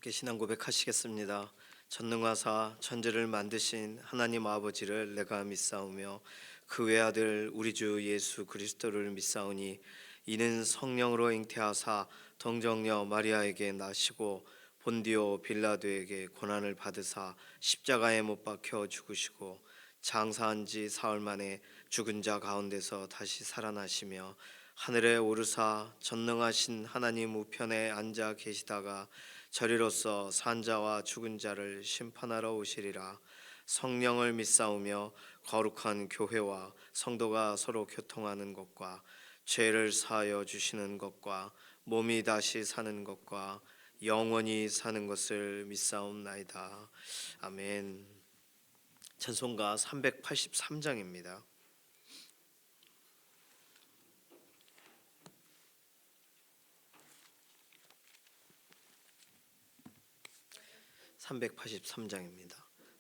함께 신앙 고백하시겠습니다. 전능하사 천지를 만드신 하나님 아버지를 내가 믿사오며 그 외아들 우리 주 예수 그리스도를 믿사오니 이는 성령으로 잉태하사 동정녀 마리아에게 나시고 본디오 빌라도에게 고난을 받으사 십자가에 못 박혀 죽으시고 장사한 지 사흘 만에 죽은 자 가운데서 다시 살아나시며 하늘에 오르사 전능하신 하나님 우편에 앉아 계시다가 저리로서 산자와 죽은 자를 심판하러 오시리라. 성령을 믿사오며 거룩한 교회와 성도가 서로 교통하는 것과 죄를 사하여 주시는 것과 몸이 다시 사는 것과 영원히 사는 것을 믿사옵나이다. 아멘. 찬송가 383장입니다. 383장입니다.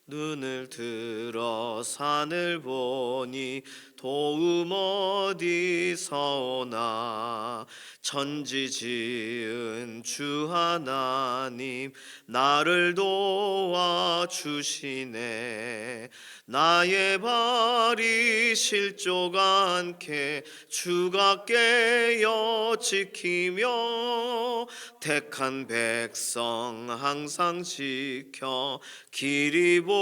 눈을 들어 산을 보니 도움 어디서 오나. 천지 지은 주 하나님 나를 도와주시네. 나의 발이 실족 않게 주가 깨어 지키며 택한 백성 항상 지켜 길이 보호하시네.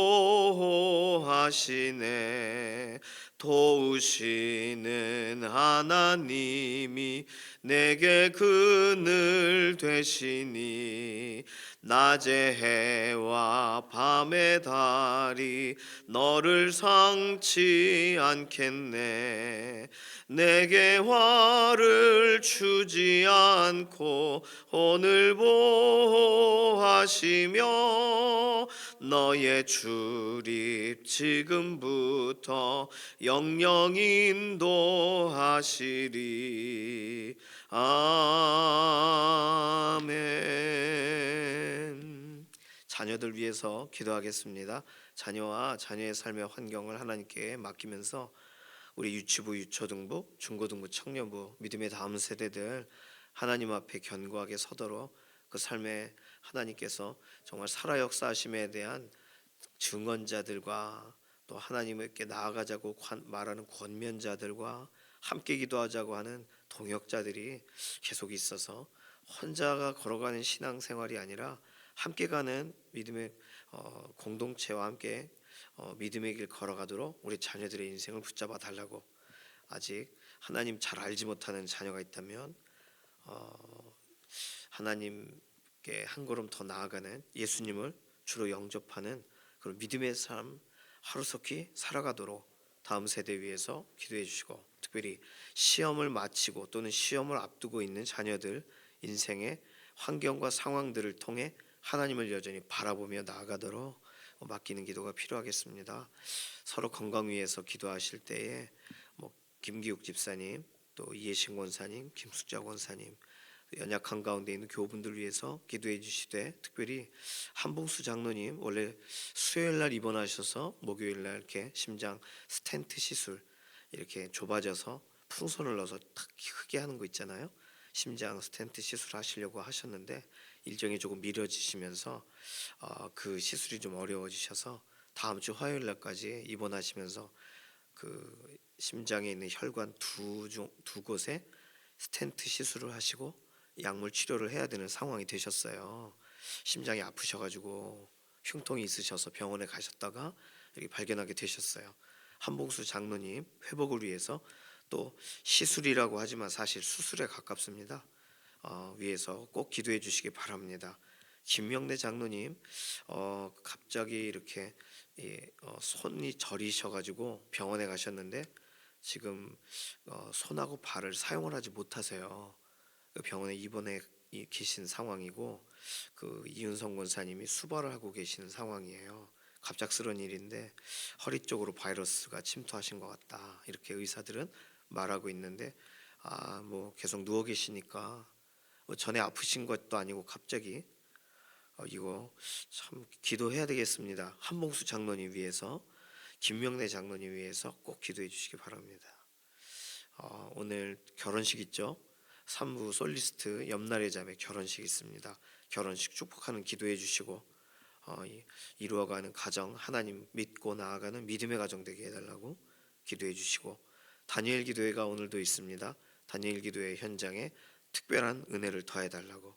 도우시는 하나님이 내게 그늘 되시니 낮의 해와 밤의 달이 너를 상치 않겠네. 내게 화를 주지 않고 오늘 보호하시며 너의 출입 지금부터 영영 인도하시리. 아멘. 자녀들 위해서 기도하겠습니다. 자녀와 자녀의 삶의 환경을 하나님께 맡기면서 우리 유치부, 유초등부, 중고등부, 청년부, 믿음의 다음 세대들 하나님 앞에 견고하게 서도록 그 삶에 하나님께서 정말 살아 역사하심에 대한 증언자들과 또 하나님께 나아가자고 말하는 권면자들과 함께 기도하자고 하는 동역자들이 계속 있어서 혼자가 걸어가는 신앙생활이 아니라 함께 가는 믿음의 공동체와 함께 믿음의 길 걸어가도록 우리 자녀들의 인생을 붙잡아 달라고. 아직 하나님 잘 알지 못하는 자녀가 있다면 하나님께 한 걸음 더 나아가는 예수님을 주로 영접하는 그런 믿음의 삶 하루속히 살아가도록 다음 세대 위해서 기도해 주시고, 특별히 시험을 마치고 또는 시험을 앞두고 있는 자녀들 인생의 환경과 상황들을 통해 하나님을 여전히 바라보며 나아가도록 맡기는 기도가 필요하겠습니다. 서로 건강 위해서 기도하실 때에 김기욱 집사님, 또 이해신 권사님, 김숙자 권사님, 연약한 가운데 있는 교우분들 위해서 기도해 주시되, 특별히 한봉수 장로님 원래 수요일 날 입원하셔서 목요일 날 이렇게 심장 스텐트 시술 이렇게 좁아져서 풍선을 넣어서 탁 크게 하는 거 있잖아요. 심장 스텐트 시술 하시려고 하셨는데 일정이 조금 미뤄지시면서 그 시술이 좀 어려워지셔서 다음 주 화요일 날까지 입원하시면서 그 심장에 있는 혈관 두 곳에 스텐트 시술을 하시고 약물 치료를 해야 되는 상황이 되셨어요. 심장이 아프셔가지고 흉통이 있으셔서 병원에 가셨다가 여기 발견하게 되셨어요. 한봉수 장로님 회복을 위해서, 또 시술이라고 하지만 사실 수술에 가깝습니다. 위해서 꼭 기도해 주시기 바랍니다. 김명래 장로님 갑자기 이렇게 손이 저리셔가지고 병원에 가셨는데 지금 손하고 발을 사용을 하지 못하세요. 병원에 입원해 계신 상황이고, 그 이윤성 권사님이 수발을 하고 계시는 상황이에요. 갑작스러운 일인데 허리 쪽으로 바이러스가 침투하신 것 같다, 이렇게 의사들은 말하고 있는데 계속 누워 계시니까 전에 아프신 것도 아니고 갑자기 이거 참 기도해야 되겠습니다. 한봉수 장로님 위해서, 김명래 장로님 위해서 꼭 기도해 주시기 바랍니다. 오늘 결혼식 있죠? 산부 솔리스트 옆날의 자매 결혼식이 있습니다. 결혼식 축복하는 기도해 주시고 이루어가는 가정 하나님 믿고 나아가는 믿음의 가정 되게 해달라고 기도해 주시고, 다니엘 기도회가 오늘도 있습니다. 다니엘 기도회 현장에 특별한 은혜를 더해 달라고,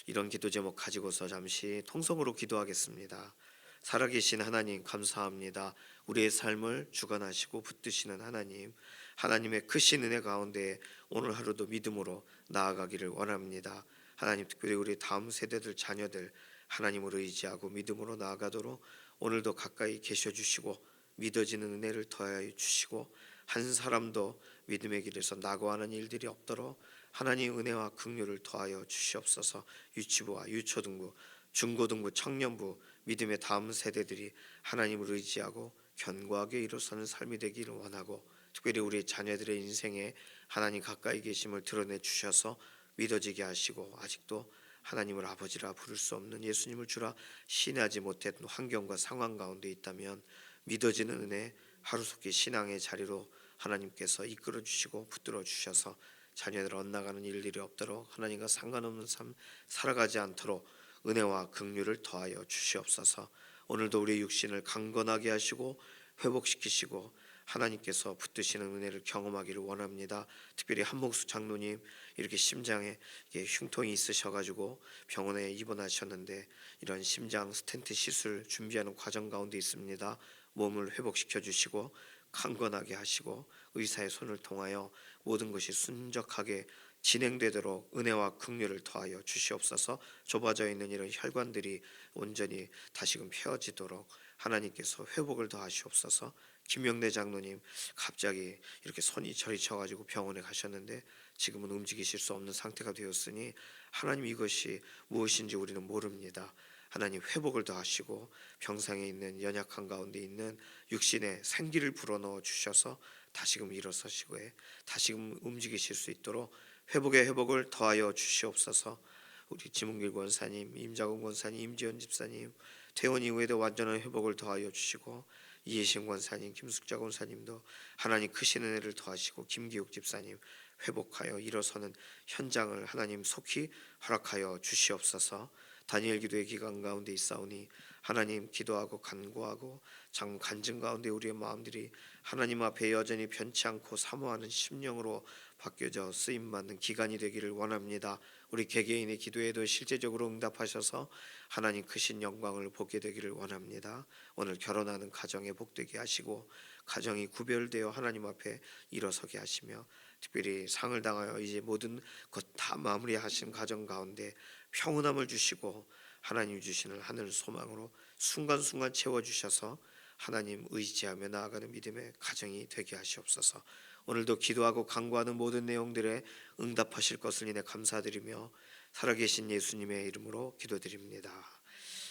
이런 기도 제목 가지고서 잠시 통성으로 기도하겠습니다. 살아계신 하나님 감사합니다. 우리의 삶을 주관하시고 붙드시는 하나님, 하나님의 크신 은혜 가운데 오늘 하루도 믿음으로 나아가기를 원합니다. 하나님, 특별히 우리 다음 세대들 자녀들 하나님을 의지하고 믿음으로 나아가도록 오늘도 가까이 계셔 주시고 믿어지는 은혜를 더하여 주시고, 한 사람도 믿음의 길에서 낙오하는 일들이 없도록 하나님 은혜와 긍휼을 더하여 주시옵소서. 유치부와 유초등부, 중고등부, 청년부 믿음의 다음 세대들이 하나님을 의지하고 견고하게 일어서는 삶이 되기를 원하고, 특별히 우리 자녀들의 인생에 하나님 가까이 계심을 드러내 주셔서 믿어지게 하시고, 아직도 하나님을 아버지라 부를 수 없는 예수님을 주라 신뢰하지 못했던 환경과 상황 가운데 있다면 믿어지는 은혜 하루속히 신앙의 자리로 하나님께서 이끌어 주시고 붙들어 주셔서 자녀들 엇나가는 일들이 없도록 하나님과 상관없는 삶 살아가지 않도록 은혜와 긍휼을 더하여 주시옵소서. 오늘도 우리의 육신을 강건하게 하시고 회복시키시고 하나님께서 붙드시는 은혜를 경험하기를 원합니다. 특별히 한목수 장로님, 이렇게 심장에 흉통이 있으셔가지고 병원에 입원하셨는데 이런 심장 스텐트 시술 준비하는 과정 가운데 있습니다. 몸을 회복시켜 주시고 강건하게 하시고 의사의 손을 통하여 모든 것이 순적하게 진행되도록 은혜와 긍휼을 더하여 주시옵소서. 좁아져 있는 이런 혈관들이 온전히 다시금 펴지도록 하나님께서 회복을 더하시옵소서. 김명래 장로님, 갑자기 이렇게 손이 저리 쳐가지고 병원에 가셨는데 지금은 움직이실 수 없는 상태가 되었으니 하나님, 이것이 무엇인지 우리는 모릅니다. 하나님 회복을 더하시고 병상에 있는 연약한 가운데 있는 육신에 생기를 불어넣어 주셔서 다시금 일어서시고 다시금 움직이실 수 있도록 회복의 회복을 더하여 주시옵소서. 우리 지문길 권사님, 임자근 권사님, 임지연 집사님 퇴원 이후에도 완전한 회복을 더하여 주시고, 이혜신 권사님, 김숙자 권사님도 하나님 크신 은혜를 더하시고, 김기욱 집사님 회복하여 일어서는 현장을 하나님 속히 허락하여 주시옵소서. 다니엘 기도의 기간 가운데 있사오니 하나님 기도하고 간구하고 장 간증 가운데 우리의 마음들이 하나님 앞에 여전히 변치 않고 사모하는 심령으로 바뀌어져 쓰임받는 기간이 되기를 원합니다. 우리 개개인의 기도에도 실제적으로 응답하셔서 하나님 크신 영광을 보게 되기를 원합니다. 오늘 결혼하는 가정에 복되게 하시고 가정이 구별되어 하나님 앞에 일어서게 하시며, 특별히 상을 당하여 이제 모든 것 다 마무리하신 가정 가운데 평온함을 주시고 하나님 주시는 하늘 소망으로 순간순간 채워주셔서 하나님 의지하며 나아가는 믿음의 가정이 되게 하시옵소서. 오늘도 기도하고 간구하는 모든 내용들에 응답하실 것을 인해 감사드리며 살아계신 예수님의 이름으로 기도드립니다.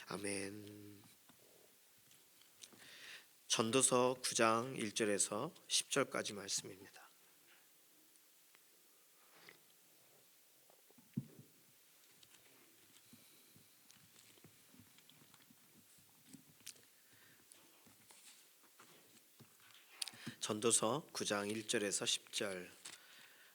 아멘. 전도서 9장 1절에서 10절까지 말씀입니다. 전도서 9장 1절에서 10절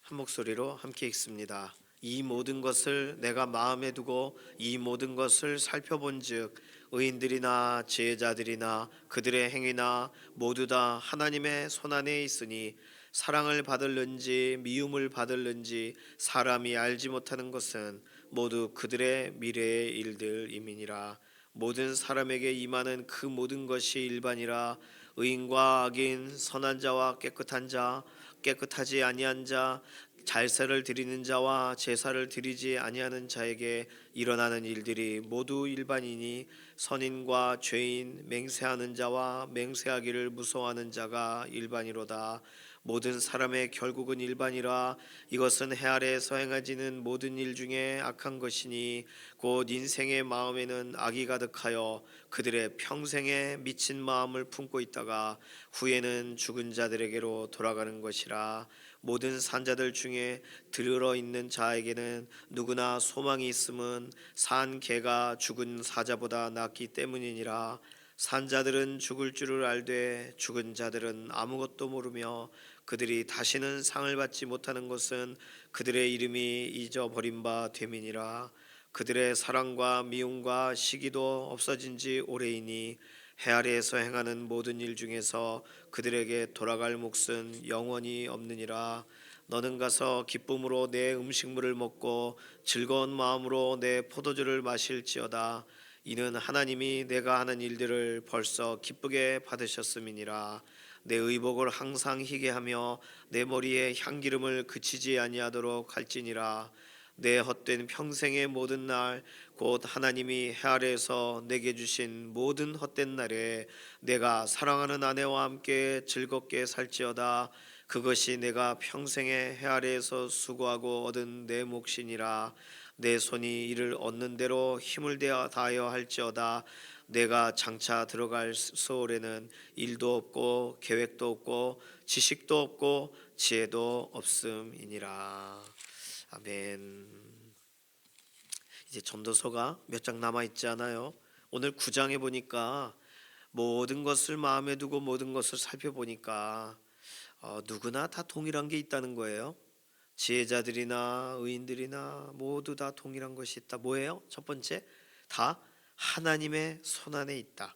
한 목소리로 함께 읽습니다. 이 모든 것을 내가 마음에 두고 이 모든 것을 살펴본즉 의인들이나 지혜자들이나 그들의 행위나 모두 다 하나님의 손안에 있으니 사랑을 받을는지 미움을 받을는지 사람이 알지 못하는 것은 모두 그들의 미래의 일들임이니라. 모든 사람에게 임하는 그 모든 것이 일반이라. 의인과 악인, 선한 자와 깨끗한 자, 깨끗하지 아니한 자, 잘세를 드리는 자와 제사를 드리지 아니하는 자에게 일어나는 일들이 모두 일반이니 선인과 죄인, 맹세하는 자와 맹세하기를 무서워하는 자가 일반이로다. 모든 사람의 결국은 일반이라. 이것은 해 아래에서 행하지는 모든 일 중에 악한 것이니 곧 인생의 마음에는 악이 가득하여 그들의 평생에 미친 마음을 품고 있다가 후에는 죽은 자들에게로 돌아가는 것이라. 모든 산자들 중에 들어 있는 자에게는 누구나 소망이 있음은 산 개가 죽은 사자보다 낫기 때문이니라. 산자들은 죽을 줄을 알되 죽은 자들은 아무것도 모르며 그들이 다시는 상을 받지 못하는 것은 그들의 이름이 잊어버린 바 됨이니라. 그들의 사랑과 미움과 시기도 없어진 지 오래이니 해 아래에서 행하는 모든 일 중에서 그들에게 돌아갈 몫은 영원히 없느니라. 너는 가서 기쁨으로 내 음식물을 먹고 즐거운 마음으로 내 포도주를 마실지어다. 이는 하나님이 내가 하는 일들을 벌써 기쁘게 받으셨음이니라. 내 의복을 항상 희게 하며 내 머리에 향기름을 그치지 아니하도록 할지니라. 내 헛된 평생의 모든 날 곧 하나님이 해 아래에서 내게 주신 모든 헛된 날에 내가 사랑하는 아내와 함께 즐겁게 살지어다. 그것이 내가 평생에 해 아래에서 수고하고 얻은 내 몫이니라. 내 손이 이를 얻는 대로 힘을 다하여 할지어다. 내가 장차 들어갈 소홀에는 일도 없고 계획도 없고 지식도 없고 지혜도 없음이니라. 아멘. 이제 전도서가 몇 장 남아 있지 않아요? 오늘 9장에 보니까 모든 것을 마음에 두고 모든 것을 살펴보니까 누구나 다 동일한 게 있다는 거예요. 지혜자들이나 의인들이나 모두 다 동일한 것이 있다. 뭐예요? 첫 번째, 다 하나님의 손안에 있다.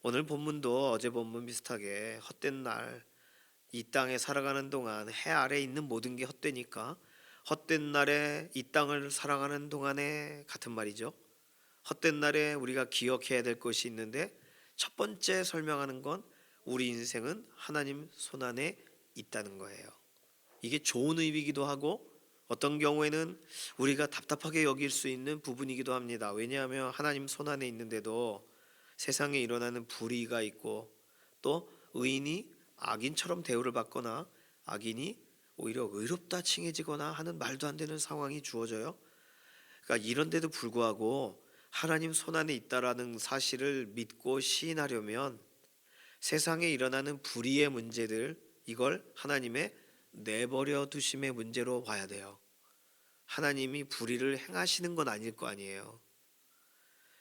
오늘 본문도 어제 본문 비슷하게 헛된 날, 이 땅에 살아가는 동안 해 아래에 있는 모든 게 헛되니까 헛된 날에 이 땅을 살아가는 동안에 같은 말이죠. 헛된 날에 우리가 기억해야 될 것이 있는데 첫 번째 설명하는 건 우리 인생은 하나님 손안에 있다는 거예요. 이게 좋은 의미이기도 하고 어떤 경우에는 우리가 답답하게 여길 수 있는 부분이기도 합니다. 왜냐하면 하나님 손안에 있는데도 세상에 일어나는 불의가 있고 또 의인이 악인처럼 대우를 받거나 악인이 오히려 의롭다 칭해지거나 하는 말도 안 되는 상황이 주어져요. 그러니까 이런데도 불구하고 하나님 손안에 있다라는 사실을 믿고 시인하려면 세상에 일어나는 불의의 문제들, 이걸 하나님의 내버려 두심의 문제로 봐야 돼요. 하나님이 불의를 행하시는 건 아닐 거 아니에요.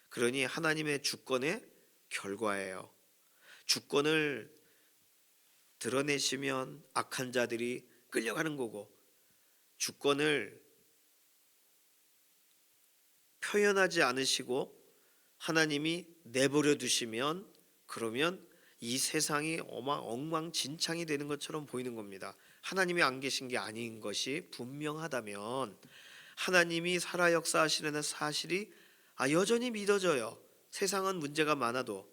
그러니 하나님의 주권의 결과예요. 주권을 드러내시면 악한 자들이 끌려가는 거고, 주권을 표현하지 않으시고 하나님이 내버려 두시면 그러면 이 세상이 엉망진창이 되는 것처럼 보이는 겁니다. 하나님이 안 계신 게 아닌 것이 분명하다면 하나님이 살아 역사하시는 사실이 여전히 믿어져요. 세상은 문제가 많아도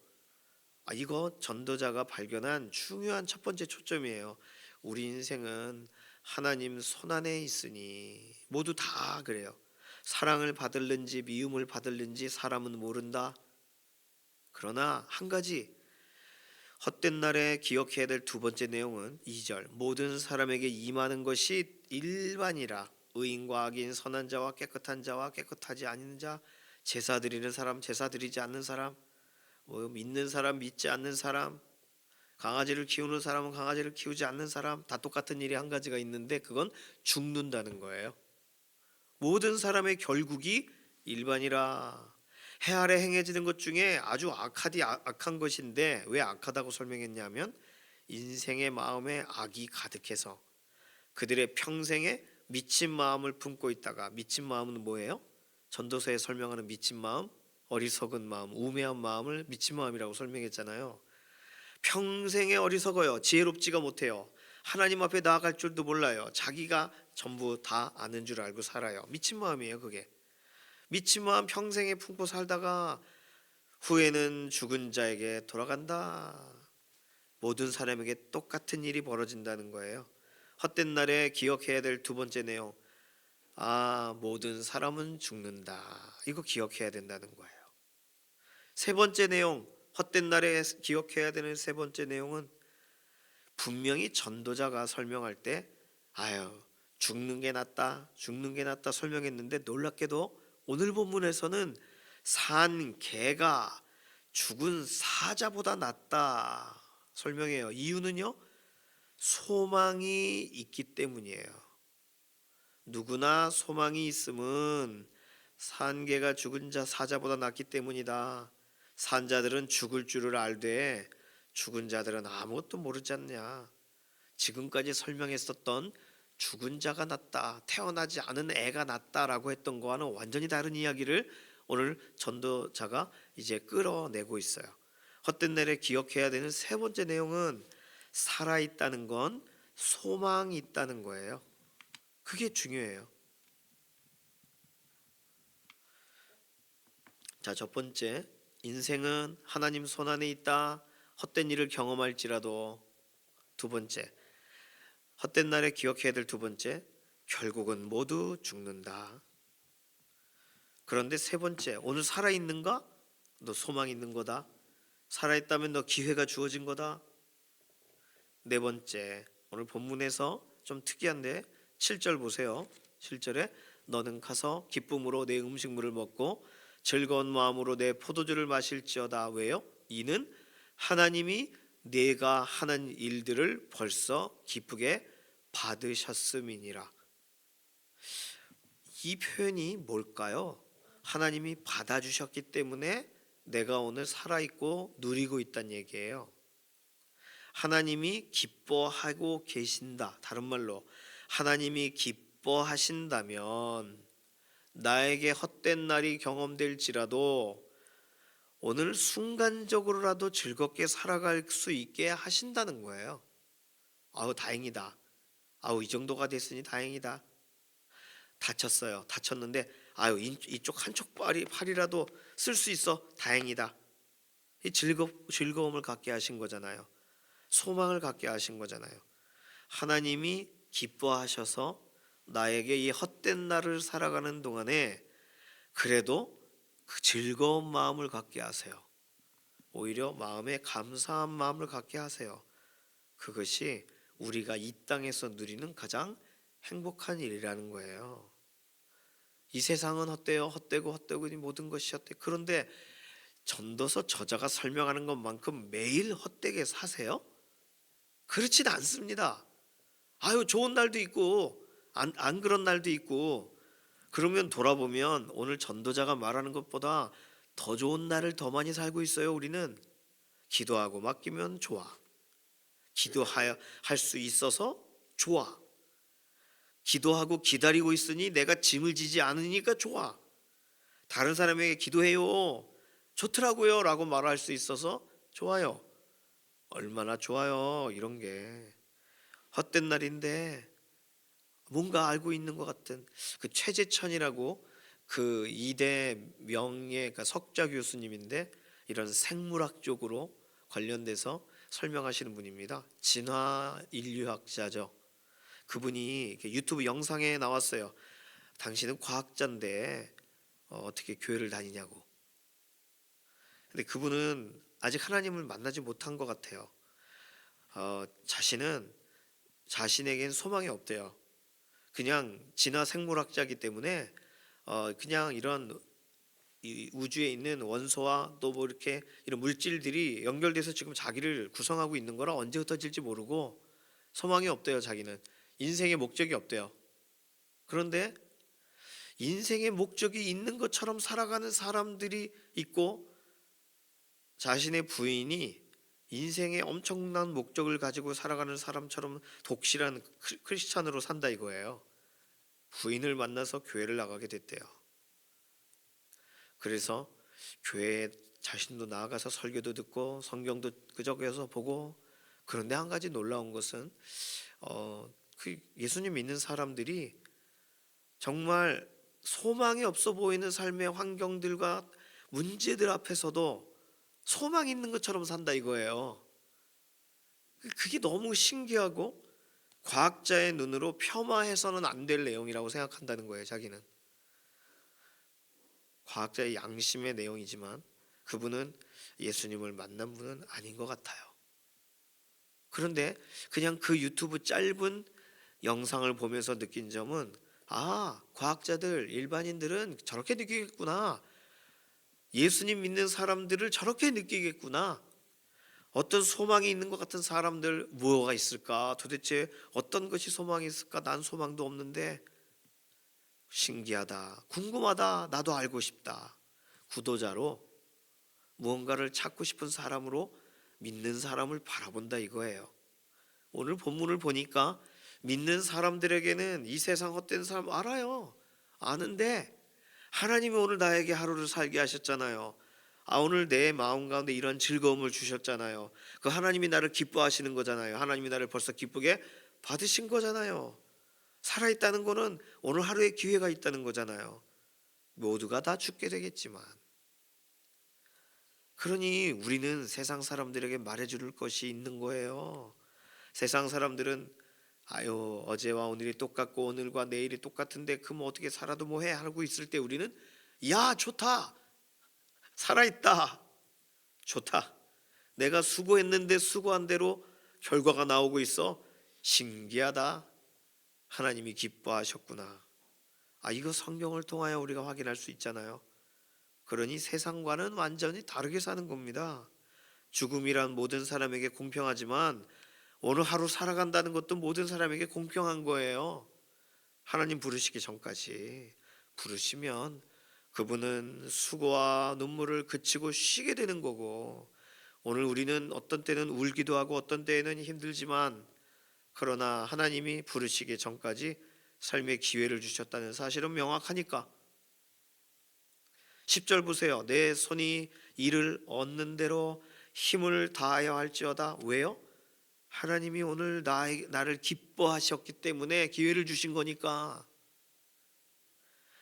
이거 전도자가 발견한 중요한 첫 번째 초점이에요. 우리 인생은 하나님 손안에 있으니 모두 다 그래요. 사랑을 받을는지 미움을 받을는지 사람은 모른다. 그러나 한 가지 헛된 날에 기억해야 될 두 번째 내용은 2절 모든 사람에게 임하는 것이 일반이라. 의인과 악인, 선한 자와 깨끗한 자와 깨끗하지 않은 자, 제사 드리는 사람, 제사 드리지 않는 사람, 믿는 사람, 믿지 않는 사람, 강아지를 키우는 사람은 강아지를 키우지 않는 사람, 다 똑같은 일이 한 가지가 있는데 그건 죽는다는 거예요. 모든 사람의 결국이 일반이라. 해 아래 행해지는 것 중에 아주 악한 것인데 왜 악하다고 설명했냐면 인생의 마음에 악이 가득해서 그들의 평생에 미친 마음을 품고 있다가, 미친 마음은 뭐예요? 전도서에 설명하는 미친 마음, 어리석은 마음, 우매한 마음을 미친 마음이라고 설명했잖아요. 평생에 어리석어요. 지혜롭지가 못해요. 하나님 앞에 나아갈 줄도 몰라요. 자기가 전부 다 아는 줄 알고 살아요. 미친 마음이에요, 그게. 미친 마음 평생에 품고 살다가 후에는 죽은 자에게 돌아간다. 모든 사람에게 똑같은 일이 벌어진다는 거예요. 헛된 날에 기억해야 될 두 번째 내용, 모든 사람은 죽는다. 이거 기억해야 된다는 거예요. 세 번째 내용, 헛된 날에 기억해야 되는 세 번째 내용은 분명히 전도자가 설명할 때 죽는 게 낫다 설명했는데 놀랍게도 오늘 본문에서는 산 개가 죽은 사자보다 낫다 설명해요. 이유는요, 소망이 있기 때문이에요. 누구나 소망이 있음은 산 개가 죽은 사자보다 낫기 때문이다. 산 자들은 죽을 줄을 알되 죽은 자들은 아무것도 모르지 않냐. 지금까지 설명했었던 죽은 자가 낫다, 태어나지 않은 애가 낫다라고 했던 거와는 완전히 다른 이야기를 오늘 전도자가 이제 끌어내고 있어요. 헛된 날에 기억해야 되는 세 번째 내용은 살아있다는 건 소망이 있다는 거예요. 그게 중요해요. 자, 첫 번째, 인생은 하나님 손안에 있다. 헛된 일을 경험할지라도. 두 번째, 헛된 날에 기억해야 될 두 번째, 결국은 모두 죽는다. 그런데 세 번째, 오늘 살아있는가? 너 소망 있는 거다. 살아있다면 너 기회가 주어진 거다. 네 번째, 오늘 본문에서 좀 특이한데 7절 보세요. 7절에 너는 가서 기쁨으로 내 음식물을 먹고 즐거운 마음으로 내 포도주를 마실지어다. 왜요? 이는 하나님이 내가 하는 일들을 벌써 기쁘게 받으셨음이니라. 이 표현이 뭘까요? 하나님이 받아주셨기 때문에 내가 오늘 살아있고 누리고 있다는 얘기예요. 하나님이 기뻐하고 계신다. 다른 말로 하나님이 기뻐하신다면 나에게 헛된 날이 경험될지라도 오늘 순간적으로라도 즐겁게 살아갈 수 있게 하신다는 거예요. 아우 다행이다. 아우 이 정도가 됐으니 다행이다. 다쳤어요. 다쳤는데 아유 이쪽 한쪽 팔이라도 쓸 수 있어. 다행이다. 이 즐거움을 갖게 하신 거잖아요. 소망을 갖게 하신 거잖아요. 하나님이 기뻐하셔서 나에게 이 헛된 날을 살아가는 동안에 그래도 그 즐거운 마음을 갖게 하세요. 오히려 마음에 감사한 마음을 갖게 하세요. 그것이 우리가 이 땅에서 누리는 가장 행복한 일이라는 거예요. 이 세상은 헛되어 헛되고 헛되고 모든 것이 헛되. 그런데 전도서 저자가 설명하는 것만큼 매일 헛되게 사세요? 그렇진 않습니다. 아유 좋은 날도 있고 안 그런 날도 있고. 그러면 돌아보면 오늘 전도자가 말하는 것보다 더 좋은 날을 더 많이 살고 있어요. 우리는 기도하고 맡기면 좋아. 기도할 수 있어서 좋아. 기도하고 기다리고 있으니 내가 짐을 지지 않으니까 좋아. 다른 사람에게 기도해요. 좋더라고요 라고 말할 수 있어서 좋아요. 얼마나 좋아요. 이런 게 헛된 날인데 뭔가 알고 있는 것 같은 그 최재천이라고 그 이대 명예 그러니까 석좌 교수님인데 이런 생물학 쪽으로 관련돼서 설명하시는 분입니다. 진화 인류학자죠. 그분이 유튜브 영상에 나왔어요. 당신은 과학자인데 어떻게 교회를 다니냐고. 근데 그분은 아직 하나님을 만나지 못한 것 같아요. 자신에겐 소망이 없대요. 그냥 진화 생물학자이기 때문에 그냥 이런 이 우주에 있는 원소와 또 뭐 이렇게 이런 물질들이 연결돼서 지금 자기를 구성하고 있는 거라 언제 흩어질지 모르고 소망이 없대요. 자기는 인생의 목적이 없대요. 그런데 인생의 목적이 있는 것처럼 살아가는 사람들이 있고 자신의 부인이 인생의 엄청난 목적을 가지고 살아가는 사람처럼 독실한 크리스찬으로 산다 이거예요. 부인을 만나서 교회를 나가게 됐대요. 그래서 교회에 자신도 나아가서 설교도 듣고 성경도 끄적여서 보고. 그런데 한 가지 놀라운 것은 그 예수님 믿는 사람들이 정말 소망이 없어 보이는 삶의 환경들과 문제들 앞에서도 소망 있는 것처럼 산다 이거예요. 그게 너무 신기하고 과학자의 눈으로 폄하해서는 안 될 내용이라고 생각한다는 거예요. 자기는 과학자의 양심의 내용이지만 그분은 예수님을 만난 분은 아닌 것 같아요. 그런데 그냥 그 유튜브 짧은 영상을 보면서 느낀 점은 과학자들 일반인들은 저렇게 느끼겠구나. 예수님 믿는 사람들을 저렇게 느끼겠구나. 어떤 소망이 있는 것 같은 사람들 뭐가 있을까? 도대체 어떤 것이 소망이 있을까? 난 소망도 없는데 신기하다, 궁금하다, 나도 알고 싶다. 구도자로 무언가를 찾고 싶은 사람으로 믿는 사람을 바라본다 이거예요. 오늘 본문을 보니까 믿는 사람들에게는 이 세상 헛된 사람 알아요. 아는데 하나님이 오늘 나에게 하루를 살게 하셨잖아요. 오늘 내 마음 가운데 이런 즐거움을 주셨잖아요. 그 하나님이 나를 기뻐하시는 거잖아요. 하나님이 나를 벌써 기쁘게 받으신 거잖아요. 살아있다는 거는 오늘 하루의 기회가 있다는 거잖아요. 모두가 다 죽게 되겠지만, 그러니 우리는 세상 사람들에게 말해줄 것이 있는 거예요. 세상 사람들은 아유 어제와 오늘이 똑같고 오늘과 내일이 똑같은데 그럼 어떻게 살아도 뭐해 하고 있을 때 우리는 야 좋다, 살아있다, 좋다, 내가 수고했는데 수고한 대로 결과가 나오고 있어, 신기하다, 하나님이 기뻐하셨구나. 이거 성경을 통하여 우리가 확인할 수 있잖아요. 그러니 세상과는 완전히 다르게 사는 겁니다. 죽음이란 모든 사람에게 공평하지만 오늘 하루 살아간다는 것도 모든 사람에게 공평한 거예요. 하나님 부르시기 전까지. 부르시면 그분은 수고와 눈물을 그치고 쉬게 되는 거고, 오늘 우리는 어떤 때는 울기도 하고 어떤 때에는 힘들지만, 그러나 하나님이 부르시기 전까지 삶의 기회를 주셨다는 사실은 명확하니까. 10절 보세요. 내 손이 이를 얻는 대로 힘을 다하여 할지어다. 왜요? 하나님이 오늘 나를 기뻐하셨기 때문에 기회를 주신 거니까.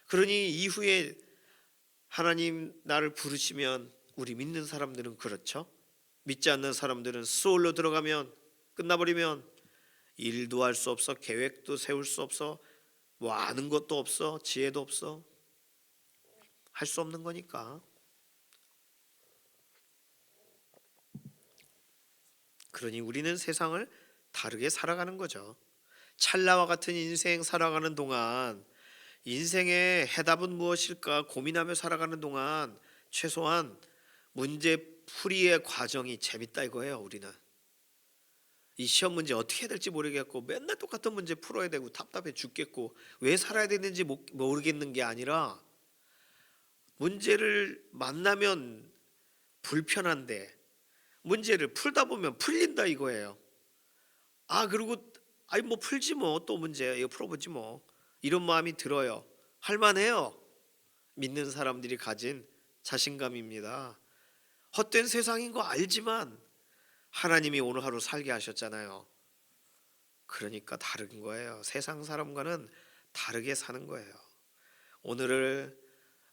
그러니 이후에 하나님 나를 부르시면 우리 믿는 사람들은 그렇죠. 믿지 않는 사람들은 수월로 들어가면 끝나버리면 일도 할 수 없어, 계획도 세울 수 없어, 뭐 아는 것도 없어, 지혜도 없어, 할 수 없는 거니까. 그러니 우리는 세상을 다르게 살아가는 거죠. 찰나와 같은 인생 살아가는 동안 인생의 해답은 무엇일까 고민하며 살아가는 동안 최소한 문제 풀이의 과정이 재밌다 이거예요. 우리는 이 시험 문제 어떻게 해야 될지 모르겠고 맨날 똑같은 문제 풀어야 되고 답답해 죽겠고 왜 살아야 되는지 모르겠는 게 아니라, 문제를 만나면 불편한데 문제를 풀다 보면 풀린다 이거예요. 그리고 뭐 풀지 뭐, 또 문제 이거 풀어보지 뭐, 이런 마음이 들어요. 할만해요. 믿는 사람들이 가진 자신감입니다. 헛된 세상인 거 알지만 하나님이 오늘 하루 살게 하셨잖아요. 그러니까 다른 거예요. 세상 사람과는 다르게 사는 거예요. 오늘을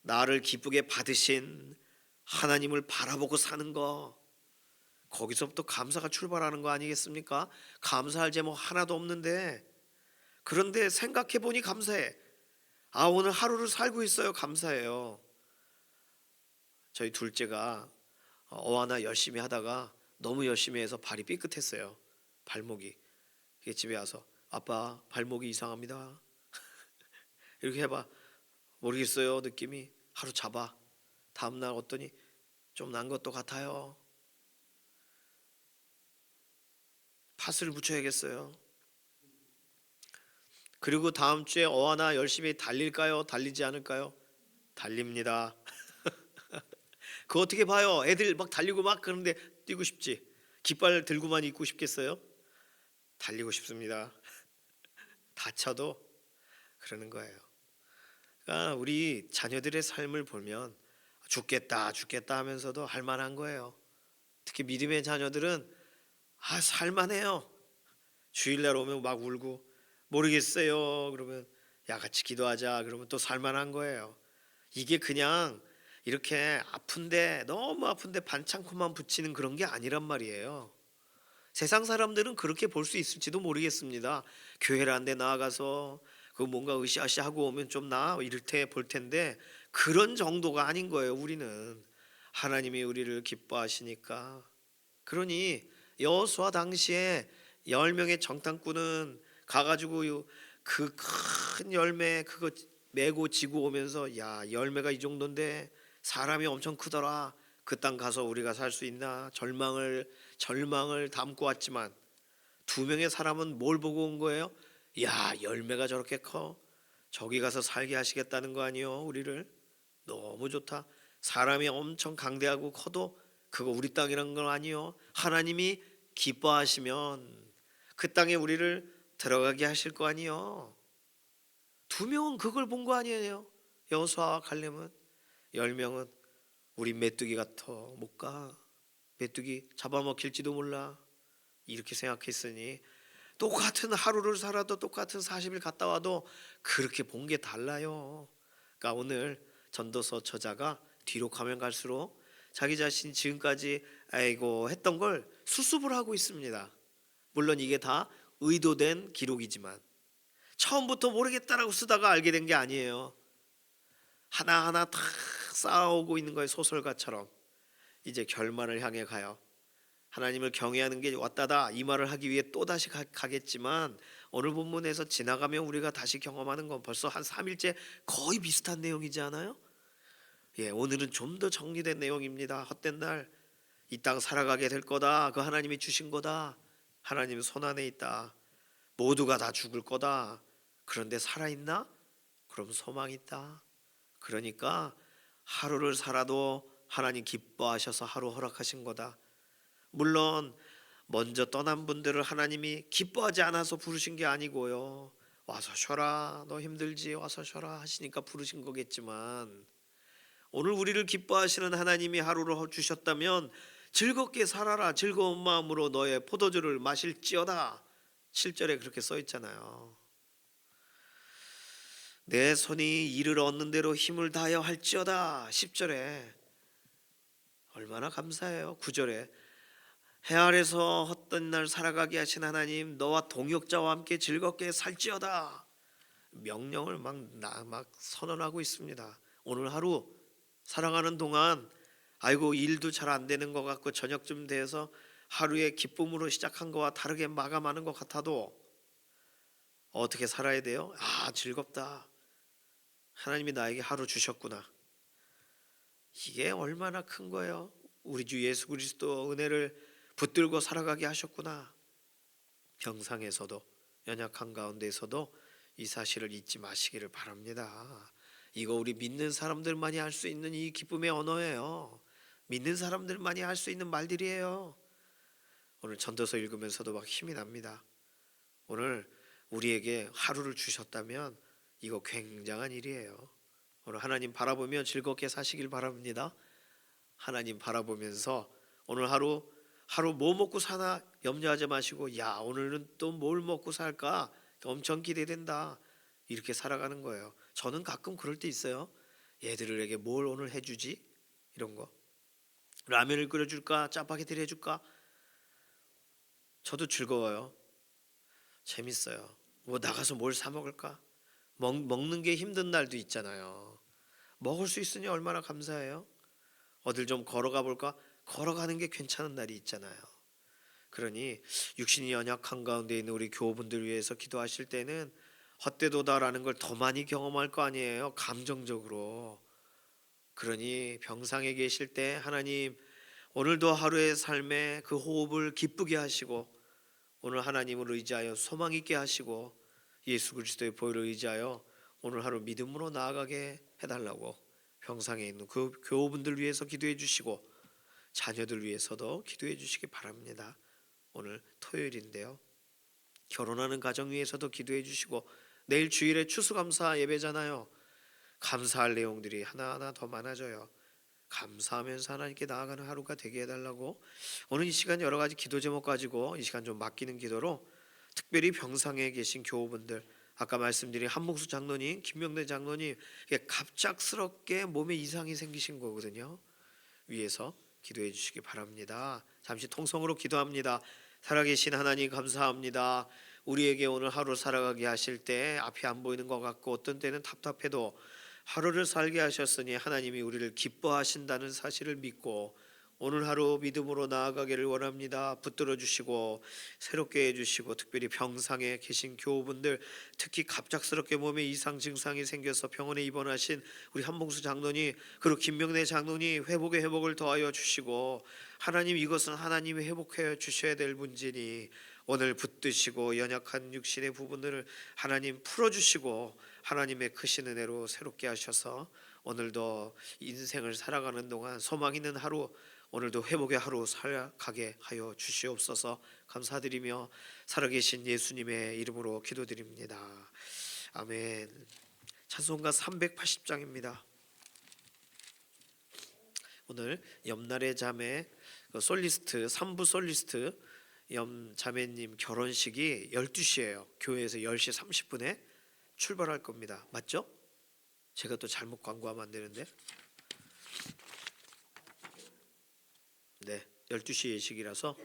나를 기쁘게 받으신 하나님을 바라보고 사는 거, 거기서부터 감사가 출발하는 거 아니겠습니까? 감사할 제목 하나도 없는데, 그런데 생각해 보니 감사해. 오늘 하루를 살고 있어요. 감사해요. 저희 둘째가 어하나 열심히 하다가 너무 열심히 해서 발이 삐끗했어요. 발목이. 집에 와서 아빠 발목이 이상합니다. 이렇게 해봐. 모르겠어요. 느낌이. 하루 잡아. 다음날 어떠니 좀 난 것도 같아요. 파스를 붙여야겠어요. 그리고 다음 주에 어하나 열심히 달릴까요? 달리지 않을까요? 달립니다. 그거 어떻게 봐요? 애들 막 달리고 막 그런데 뛰고 싶지. 깃발 들고만 있고 싶겠어요? 달리고 싶습니다. 다쳐도 그러는 거예요. 그러니까 우리 자녀들의 삶을 보면 죽겠다 죽겠다 하면서도 할만한 거예요. 특히 믿음의 자녀들은 살만해요. 주일날 오면 막 울고 모르겠어요 그러면 야 같이 기도하자 그러면 또 살만한 거예요. 이게 그냥 이렇게 아픈데 너무 아픈데 반창고만 붙이는 그런 게 아니란 말이에요. 세상 사람들은 그렇게 볼 수 있을지도 모르겠습니다. 교회를 한 데 나아가서 그 뭔가 으쌰으쌰 하고 오면 좀 나아 이렇게 볼 텐데, 그런 정도가 아닌 거예요. 우리는 하나님이 우리를 기뻐하시니까. 그러니 여호수아 당시에 10명의 정탐꾼은 가가지고 그 큰 열매 그거 메고 지고 오면서 야 열매가 이 정도인데 사람이 엄청 크더라. 그 땅 가서 우리가 살 수 있나 절망을 담고 왔지만, 2명의 사람은 뭘 보고 온 거예요? 야 열매가 저렇게 커, 저기 가서 살게 하시겠다는 거 아니요 우리를. 너무 좋다. 사람이 엄청 강대하고 커도 그거 우리 땅이란 건 아니요. 하나님이 기뻐하시면 그 땅에 우리를 들어가게 하실 거 아니요. 2명은 그걸 본 거 아니에요. 여호수아와 갈렙은. 10명은 우리 메뚜기 같아 못 가. 메뚜기 잡아먹힐지도 몰라. 이렇게 생각했으니 똑같은 하루를 살아도 똑같은 40일 갔다 와도 그렇게 본 게 달라요. 그러니까 오늘 전도서 저자가 뒤로 가면 갈수록 자기 자신이 지금까지 아이고 했던 걸 수습을 하고 있습니다. 물론 이게 다 의도된 기록이지만 처음부터 모르겠다라고 쓰다가 알게 된 게 아니에요. 하나하나 다 쌓아오고 있는 거예요. 소설가처럼. 이제 결말을 향해 가요. 하나님을 경외하는 게 왔다다 이 말을 하기 위해 또다시 가겠지만 오늘 본문에서 지나가면 우리가 다시 경험하는 건 벌써 한 3일째 거의 비슷한 내용이지 않아요? 예, 오늘은 좀 더 정리된 내용입니다. 헛된 날 이 땅 살아가게 될 거다. 그 하나님이 주신 거다. 하나님 손 안에 있다. 모두가 다 죽을 거다. 그런데 살아있나? 그럼 소망이 있다. 그러니까 하루를 살아도 하나님 기뻐하셔서 하루 허락하신 거다. 물론 먼저 떠난 분들을 하나님이 기뻐하지 않아서 부르신 게 아니고요. 와서 쉬어라, 너 힘들지, 와서 쉬어라 하시니까 부르신 거겠지만 오늘 우리를 기뻐하시는 하나님이 하루를 주셨다면 즐겁게 살아라, 즐거운 마음으로 너의 포도주를 마실지어다. 7절에 그렇게 써 있잖아요. 내 손이 이를 얻는 대로 힘을 다하여 할지어다. 10절에 얼마나 감사해요. 9절에 해 아래서 헛된 날 살아가게 하신 하나님, 너와 동역자와 함께 즐겁게 살지어다. 명령을 막 선언하고 있습니다. 오늘 하루 살아가는 동안 아이고 일도 잘 안 되는 것 같고 저녁쯤 돼서 하루의 기쁨으로 시작한 거와 다르게 마감하는 것 같아도 어떻게 살아야 돼요? 아, 즐겁다. 하나님이 나에게 하루 주셨구나. 이게 얼마나 큰 거예요. 우리 주 예수 그리스도 은혜를 붙들고 살아가게 하셨구나. 병상에서도 연약한 가운데에서도 이 사실을 잊지 마시기를 바랍니다. 이거 우리 믿는 사람들만이 할 수 있는 이 기쁨의 언어예요. 믿는 사람들만이 할 수 있는 말들이에요. 오늘 전도서 읽으면서도 막 힘이 납니다. 오늘 우리에게 하루를 주셨다면 이거 굉장한 일이에요. 오늘 하나님 바라보며 즐겁게 사시길 바랍니다. 하나님 바라보면서 오늘 하루 뭐 먹고 사나 염려하지 마시고, 야 오늘은 또 뭘 먹고 살까 엄청 기대된다, 이렇게 살아가는 거예요. 저는 가끔 그럴 때 있어요. 얘들에게 뭘 오늘 해주지? 이런 거. 라면을 끓여줄까? 짜파게티를 해줄까? 저도 즐거워요. 재밌어요. 뭐 나가서 뭘 사 먹을까? 먹는 게 힘든 날도 있잖아요. 먹을 수 있으니 얼마나 감사해요. 어딜 좀 걸어가 볼까? 걸어가는 게 괜찮은 날이 있잖아요. 그러니 육신이 연약한 가운데 있는 우리 교우분들 위해서 기도하실 때는 헛되도다라는 걸 더 많이 경험할 거 아니에요. 감정적으로. 그러니 병상에 계실 때 하나님 오늘도 하루의 삶에 그 호흡을 기쁘게 하시고 오늘 하나님을 의지하여 소망 있게 하시고 예수 그리스도의 보혈을 의지하여 오늘 하루 믿음으로 나아가게 해달라고 병상에 있는 그 교우분들 위해서 기도해 주시고 자녀들 위해서도 기도해 주시기 바랍니다. 오늘 토요일인데요. 결혼하는 가정 위해서도 기도해 주시고 내일 주일에 추수감사 예배잖아요. 감사할 내용들이 하나하나 더 많아져요. 감사하면서 하나님께 나아가는 하루가 되게 해달라고 오늘 이 시간 여러 가지 기도 제목 가지고 이 시간 좀 맡기는 기도로 특별히 병상에 계신 교우분들, 아까 말씀드린 한목수 장로님, 김명대 장로님, 이게 갑작스럽게 몸에 이상이 생기신 거거든요. 위에서 기도해 주시기 바랍니다. 잠시 통성으로 기도합니다. 살아계신 하나님 감사합니다. 우리에게 오늘 하루 살아가게 하실 때 앞이 안 보이는 것 같고 어떤 때는 답답해도 하루를 살게 하셨으니 하나님이 우리를 기뻐하신다는 사실을 믿고 오늘 하루 믿음으로 나아가기를 원합니다. 붙들어 주시고 새롭게 해주시고 특별히 병상에 계신 교우분들, 특히 갑작스럽게 몸에 이상 증상이 생겨서 병원에 입원하신 우리 한봉수 장로님 그리고 김명래 장로님 회복을 더하여 주시고 하나님 이것은 하나님이 회복해 주셔야 될 문제니 오늘 붙드시고 연약한 육신의 부분들을 하나님 풀어주시고 하나님의 크신 은혜로 새롭게 하셔서 오늘도 인생을 살아가는 동안 소망 있는 하루, 오늘도 회복의 하루 살아가게 하여 주시옵소서. 감사드리며 살아계신 예수님의 이름으로 기도드립니다. 아멘. 찬송가 380장입니다. 오늘 염날의 자매 솔리스트 3부 솔리스트 염자매님 결혼식이 12시예요. 교회에서 10시 30분에 출발할 겁니다. 맞죠? 제가 또 잘못 광고하면 안 되는데. 네, 12시 예식이라서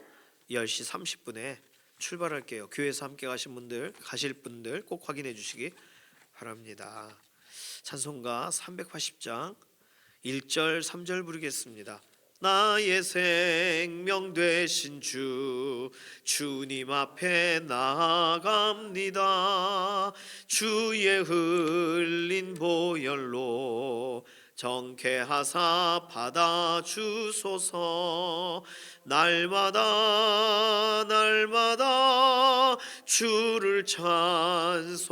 10시 30분에 출발할게요. 교회에서 함께 가실 분들 꼭 확인해 주시기 바랍니다. 찬송가 380장 1절 3절 부르겠습니다. 나의 생명 되신 주님 앞에 나아갑니다. 주의 흘린 보혈로 정케하사 받아주소서. 날마다 주를 찬송하겠네.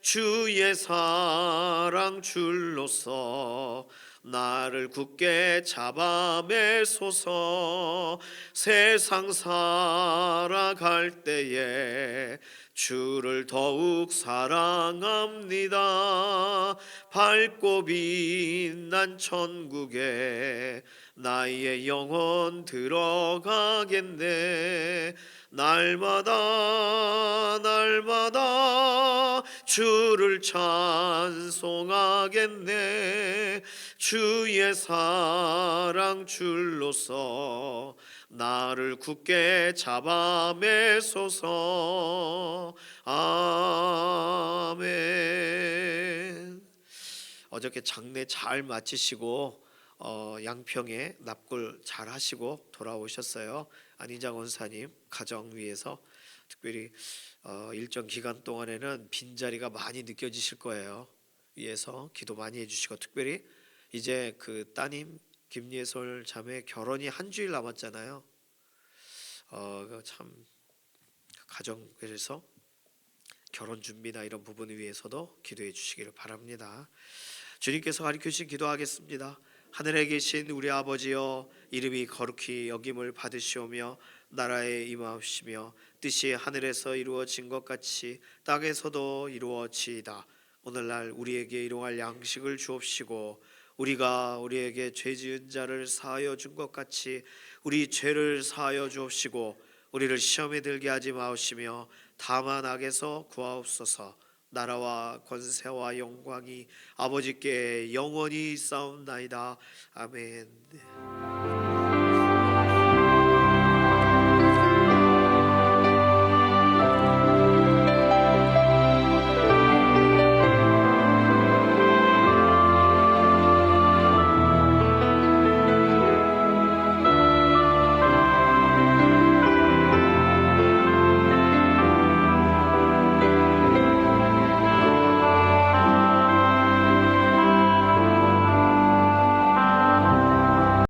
주의 사랑 줄로서 나를 굳게 잡아매소서. 세상 살아갈 때에 주를 더욱 사랑합니다. 밝고 빛난 천국에 나의 영혼 들어가겠네. 날마다 주를 찬송하겠네. 주의 사랑 줄로서 나를 굳게 잡아매소서. 아멘. 어저께 장례 잘 마치시고 양평에 납골 잘 하시고 돌아오셨어요. 안희장 원사님 가정 위해서 특별히 일정 기간 동안에는 빈자리가 많이 느껴지실 거예요. 위해서 기도 많이 해주시고, 특별히 이제 그 따님 김예솔 자매 결혼이 한 주일 남았잖아요. 참 가정, 그래서 결혼 준비나 이런 부분을 위해서도 기도해 주시기를 바랍니다. 주님께서 가르쳐 주신 기도하겠습니다. 하늘에 계신 우리 아버지여, 이름이 거룩히 여김을 받으시오며 나라에 임하옵시며 뜻이 하늘에서 이루어진 것 같이 땅에서도 이루어지이다. 오늘날 우리에게 일용할 양식을 주옵시고 우리가 우리에게 죄 지은 자를 사하여 준 것 같이 우리 죄를 사하여 주옵시고 우리를 시험에 들게 하지 마옵시며 다만 악에서 구하옵소서. 나라와 권세와 영광이 아버지께 영원히 있사옵나이다. 아멘.